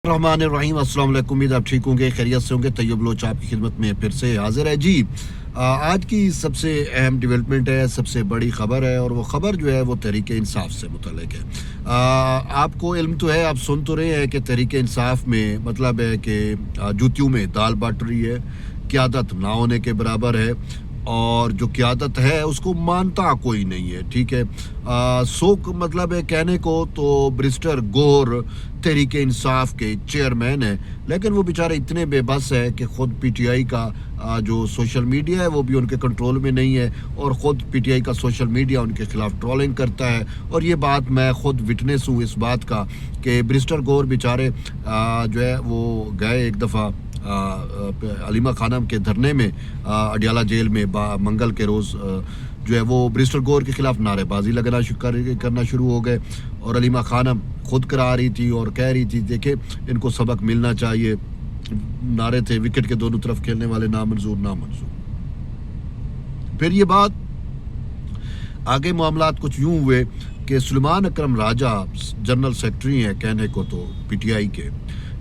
रहमान रहीम, अस्सलाम वालेकुम। उम्मीद आप ठीक होंगे, खैरियत से होंगे। तैयब बलोच आपकी खिदमत में फिर से हाजिर है जी। आज की सबसे अहम डेवलपमेंट है, सबसे बड़ी ख़बर है, और वो ख़बर जो है वो तहरीक इंसाफ से मुतल्लिक है। आपको इल्म तो है, आप सुन तो रहे हैं कि तहरीक इंसाफ में मतलब है कि जूतियों में दाल बाँट रही है, क़यादत ना होने के बराबर है, और जो क़यादत है उसको मानता कोई नहीं है। ठीक है, मतलब है कहने को तो बैरिस्टर गौहर तहरीक इंसाफ के चेयरमैन है, लेकिन वो बेचारे इतने बेबस है कि ख़ुद पीटीआई का जो सोशल मीडिया है वो भी उनके कंट्रोल में नहीं है, और ख़ुद पीटीआई का सोशल मीडिया उनके ख़िलाफ़ ट्रोलिंग करता है। और ये बात मैं ख़ुद विटनेस हूँ इस बात का कि बैरिस्टर गौहर बेचारे जो है वो गए एक दफ़ा अलीमा खानम के धरने में अडियाला जेल में मंगल के रोज़ जो है वो बैरिस्टर गौहर के ख़िलाफ़ नारेबाजी करना शुरू हो गए, और अलीमा खानम खुद करा रही थी और कह रही थी देखे इनको सबक मिलना चाहिए। नारे थे विकेट के दोनों तरफ खेलने वाले नामंजूर नामंजूर। फिर ये बात आगे मामलात कुछ यूँ हुए कि सुलेमान अकरम राजा जनरल सेक्रेटरी हैं कहने को तो पीटीआई के,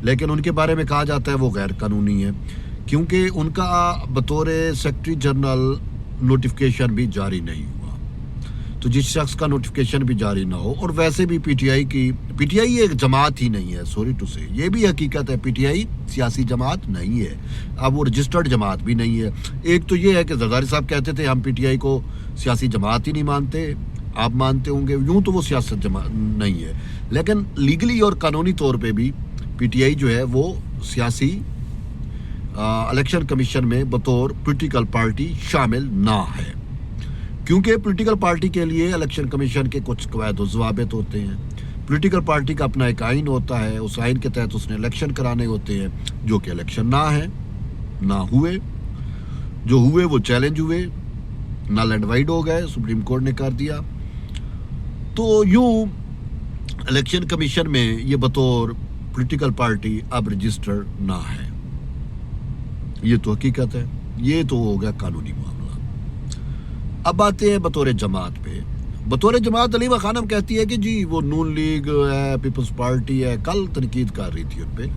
लेकिन उनके बारे में कहा जाता है वो गैर कानूनी है, क्योंकि उनका बतौर सेक्रेटरी जनरल नोटिफिकेशन भी जारी नहीं हुआ। तो जिस शख्स का नोटिफिकेशन भी जारी ना हो, और वैसे भी पीटीआई एक जमात ही नहीं है, सॉरी टू से, ये भी हकीकत है, पीटीआई सियासी जमात नहीं है। अब वो रजिस्टर्ड जमात भी नहीं है। एक तो ये है कि जरदारी साहब कहते थे हम पीटीआई को सियासी जमात ही नहीं मानते, आप मानते होंगे, यूँ तो वो सियासत जमात नहीं है, लेकिन लीगली और कानूनी तौर पर भी पीटीआई जो है वो सियासी इलेक्शन कमीशन में बतौर पॉलिटिकल पार्टी शामिल ना है, क्योंकि पॉलिटिकल पार्टी के लिए इलेक्शन कमीशन के कुछ कवायद व ज़वाबित होते हैं। पॉलिटिकल पार्टी का अपना एक आइन होता है, उस आइन के तहत उसने इलेक्शन कराने होते हैं, जो कि इलेक्शन ना है, ना हुए, जो हुए वो चैलेंज हुए, नल एंड वाइड हो गए, सुप्रीम कोर्ट ने कर दिया। तो यूँ इलेक्शन कमीशन में ये बतौर पॉलिटिकल पार्टी अब रजिस्टर ना है, ये तो हकीकत है। ये तो हो गया कानूनी मामला। अब आते हैं बतौर जमात पे। बतौर जमात अलीमा खानम कहती है कि जी वो नून लीग है, पीपल्स पार्टी है। कल तनकीद कर रही थी उन पे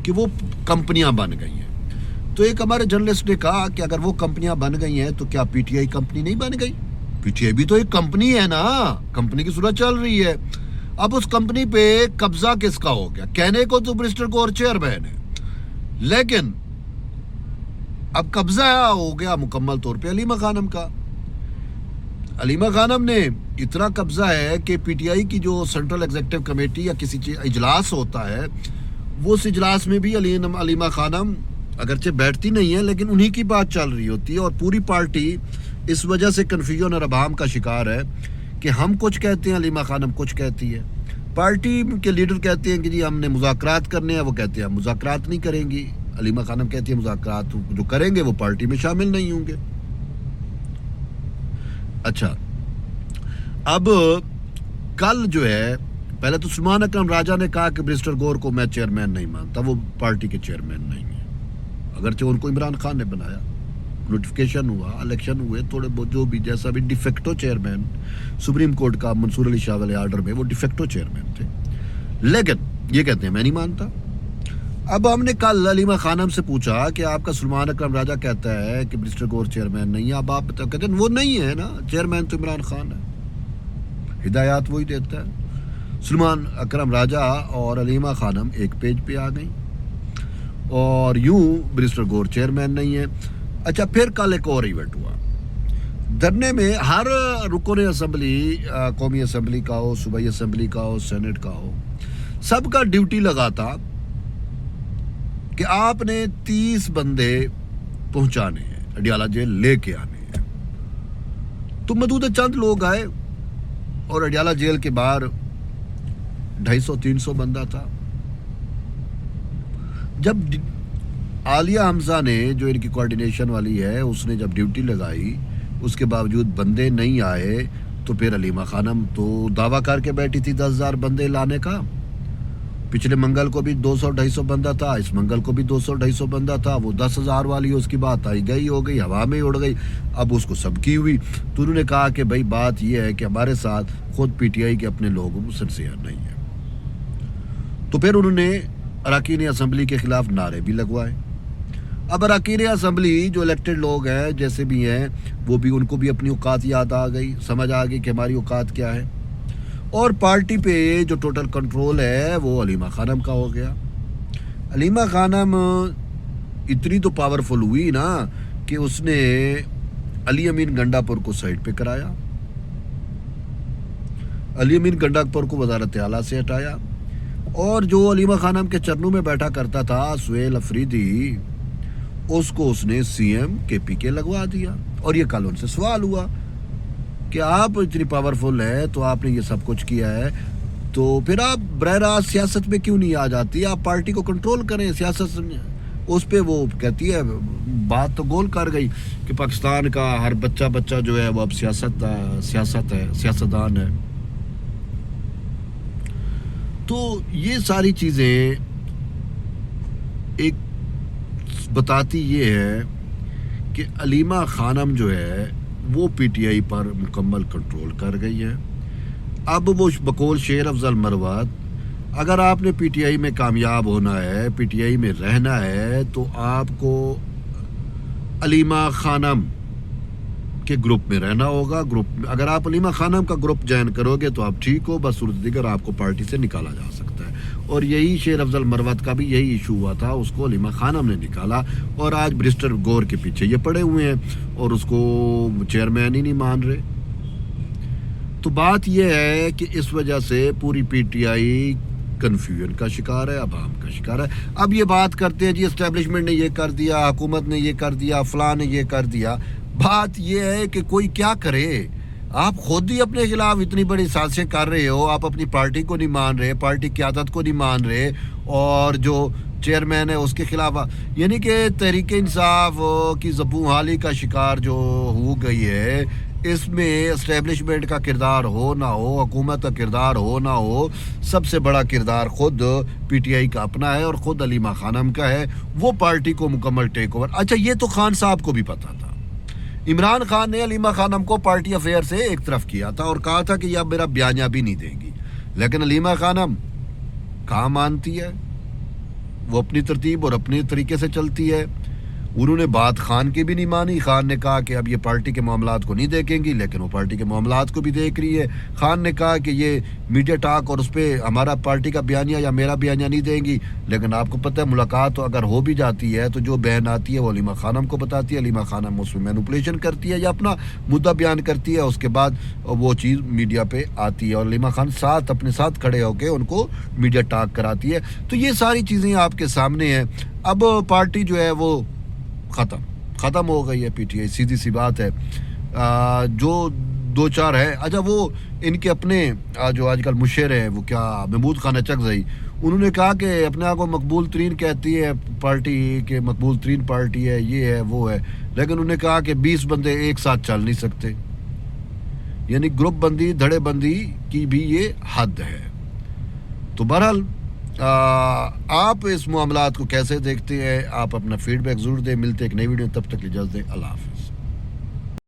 कि वो कंपनियां बन गई हैं। तो एक हमारे जर्नलिस्ट ने कहा कि अगर वो कंपनियां बन गई हैं तो क्या पीटीआई कंपनी नहीं बन गई? पीटीआई भी तो एक कंपनी है ना, कंपनी की सूरत चल रही है। अब उस कंपनी पे कब्जा किसका हो गया? कहने को तो बैरिस्टर गौहर चेयरमैन है, लेकिन अब कब्जा हो गया मुकम्मल तौर पे अलीमा खानम का। अलीमा खानम ने इतना कब्जा है कि पीटीआई की जो सेंट्रल एग्जीक्यूटिव कमेटी या किसी इजलास होता है, वो उस इजलास में भी अलीमा खानम अगरचे बैठती नहीं है, लेकिन उन्हीं की बात चल रही होती है, और पूरी पार्टी इस वजह से कन्फ्यूजन और अभाम का शिकार है कि हम कुछ कहते हैं, अलीमा खानम कुछ कहती है। पार्टी के लीडर कहते हैं कि जी हमने मुज़ाकरात करने हैं, वो कहते हैं हम मुज़ाकरात नहीं करेंगी। अलीमा खानम कहती है मुज़ाकरात जो करेंगे वो पार्टी में शामिल नहीं होंगे। अच्छा, अब कल जो है, पहले तो सुलेमान अकरम राजा ने कहा कि बैरिस्टर गौहर को मैं चेयरमैन नहीं मानता, वो पार्टी के चेयरमैन नहीं है, अगरचे उनको इमरान खान ने बनाया, नोटिफिकेशन हुआ, इलेक्शन हुए, थोड़े बहुत जो भी जैसा भी डिफेक्टो चेयरमैन, सुप्रीम कोर्ट का मंसूर अली शाह वाले आर्डर में वो डिफेक्टो चेयरमैन थे, लेकिन ये कहते हैं मैं नहीं मानता। अब हमने कल अलीमा खानम से पूछा कि आपका सुलेमान अकरम राजा कहता है कि बैरिस्टर गौहर चेयरमैन नहीं है, अब आप बताओ। कहते हैं वो नहीं है ना, चेयरमैन तो इमरान खान है, हिदायत वही देता है। सुलेमान अकरम राजा और अलीमा खानम एक पेज पे आ गई, और यूं बैरिस्टर गौहर चेयरमैन नहीं है। अच्छा, फिर कल एक और इवेंट हुआ धरने में। हर रुकन असम्बली, कौमी असम्बली का हो, सूबाई असम्बली का हो, सेनेट का हो, सबका ड्यूटी लगा था कि आपने 30 बंदे पहुंचाने हैं, अडियाला जेल लेके आने हैं। तो मौजूद चंद लोग आए, और अडियाला जेल के बाहर 250-300 बंदा था। जब आलिया हमजा ने, जो इनकी कोऑर्डिनेशन वाली है, उसने जब ड्यूटी लगाई, उसके बावजूद बंदे नहीं आए, तो फिर अलीमा खानम तो दावा करके बैठी थी 10,000 बंदे लाने का। पिछले मंगल को भी 200-250 बंदा था, इस मंगल को भी 200-250 बंदा था। वो 10,000 वाली उसकी बात आई गई, हो गई, हवा में उड़ गई, अब उसको सबकी हुई। तो उन्होंने कहा कि भाई बात यह है कि हमारे साथ खुद पीटीआई के अपने लोग सिंसियर नहीं है। तो फिर उन्होंने अरकान असम्बली के ख़िलाफ़ नारे भी लगवाए। अब अरकान असम्बली जो इलेक्टेड लोग हैं जैसे भी हैं वो भी, उनको भी अपनी औकात याद आ गई, समझ आ गई कि हमारी औकात क्या है। और पार्टी पे जो टोटल कंट्रोल है वो हलीमा खानम का हो गया। हलीमा खानम इतनी तो पावरफुल हुई ना कि उसने अली अमीन गंडापुर को साइड पे कराया, अली अमीन गंडापुर को वजारत आला से हटाया, और जो हलीमा खानम के चरणों में बैठा करता था सुहेल अफरीदी, उसको उसने सीएम KPK लगवा दिया। और ये कल उनसे सवाल हुआ कि आप इतनी पावरफुल है तो आपने ये सब कुछ किया है, तो फिर आप बरह रास्त सियासत में क्यों नहीं आ जाती, आप पार्टी को कंट्रोल करें सियासत। उस पे वो कहती है, बात तो गोल कर गई कि पाकिस्तान का हर बच्चा जो है वो अब सियासतदान है। तो ये सारी चीज़ें एक बताती ये है कि हलीमा खानम जो है वो PTI पर मुकम्मल कंट्रोल कर गई है। अब वो बकौल शेर अफजल मरवत, अगर आपने PTI में कामयाब होना है, PTI में रहना है, तो आपको हलीमा खानम के ग्रुप में रहना होगा। ग्रुप में अगर आप हलीमा खानम का ग्रुप ज्वाइन करोगे तो आप ठीक हो, बस सूरत दीगर आपको पार्टी से निकाला जा सकता है। और यही शेर अफजल मरवत का भी यही इशू हुआ था, उसको हलीमा खानम ने निकाला और आज बैरिस्टर गौर के पीछे ये पड़े हुए हैं और उसको चेयरमैन ही नहीं मान रहे। तो बात यह है कि इस वजह से पूरी PTI कन्फ्यूजन का शिकार है, अवाम का शिकार है। अब ये बात करते हैं जी एस्टेब्लिशमेंट ने ये कर दिया, हुकूमत ने ये कर दिया, फलां ने ये कर दिया। बात ये है कि कोई क्या करे, आप खुद ही अपने खिलाफ इतनी बड़ी साजिशें कर रहे हो, आप अपनी पार्टी को नहीं मान रहे, पार्टी की क़यादत को नहीं मान रहे, और जो चेयरमैन है उसके खिलाफ, यानी कि तहरीक इंसाफ की ज़बूहाली का शिकार जो हो गई है। इसमें एस्टेब्लिशमेंट का किरदार हो ना हो, हुकूमत का किरदार हो ना हो, सबसे बड़ा किरदार खुद PTI का अपना है और ख़ुद हलीमा खानम का है। वो पार्टी को मुकम्मल टेक ओवर। अच्छा, ये तो खान साहब को भी पता था। इमरान खान ने हलीमा खानम को पार्टी अफेयर से एक तरफ किया था और कहा था कि यह मेरा बयानिया भी नहीं देंगी, लेकिन हलीमा खानम कहाँ मानती है, वो अपनी तरतीब और अपने तरीके से चलती है। उन्होंने बात खान की भी नहीं मानी। खान ने कहा कि अब ये पार्टी के मामलात को नहीं देखेंगी, लेकिन वो पार्टी के मामलात को भी देख रही है। खान ने कहा कि ये मीडिया टॉक और उस पर हमारा पार्टी का बयानिया या मेरा बयानिया नहीं देंगी, लेकिन आपको पता है मुलाकात तो अगर हो भी जाती है तो जो बयान आती है वो हलीमा खानम को बताती है, हलीमा खानम उसमें मैनिपुलेशन करती है या अपना मुद्दा बयान करती है, उसके बाद वो चीज़ मीडिया पर आती है और हलीमा खान अपने साथ खड़े होकर उनको मीडिया टॉक कराती है। तो ये सारी चीज़ें आपके सामने हैं। अब पार्टी जो है वो ख़त्म हो गई है PTI, सीधी सी बात है। जो दो चार है, अच्छा वो इनके अपने जो आजकल मुशर है वो क्या महमूद खान चकजई, उन्होंने कहा कि अपने आप को मकबूल तरीन कहती है पार्टी के, मकबूल तरीन पार्टी है, ये है वो है, लेकिन उन्होंने कहा कि 20 बंदे एक साथ चल नहीं सकते, यानी ग्रुप बंदी धड़े बंदी की भी ये हद है। तो बहरहाल आप इस मामलात को कैसे देखते हैं, आप अपना फीडबैक ज़रूर दें। मिलते एक नई वीडियो, तब तक इजाज़त दें, अल्लाह हाफ़िज़।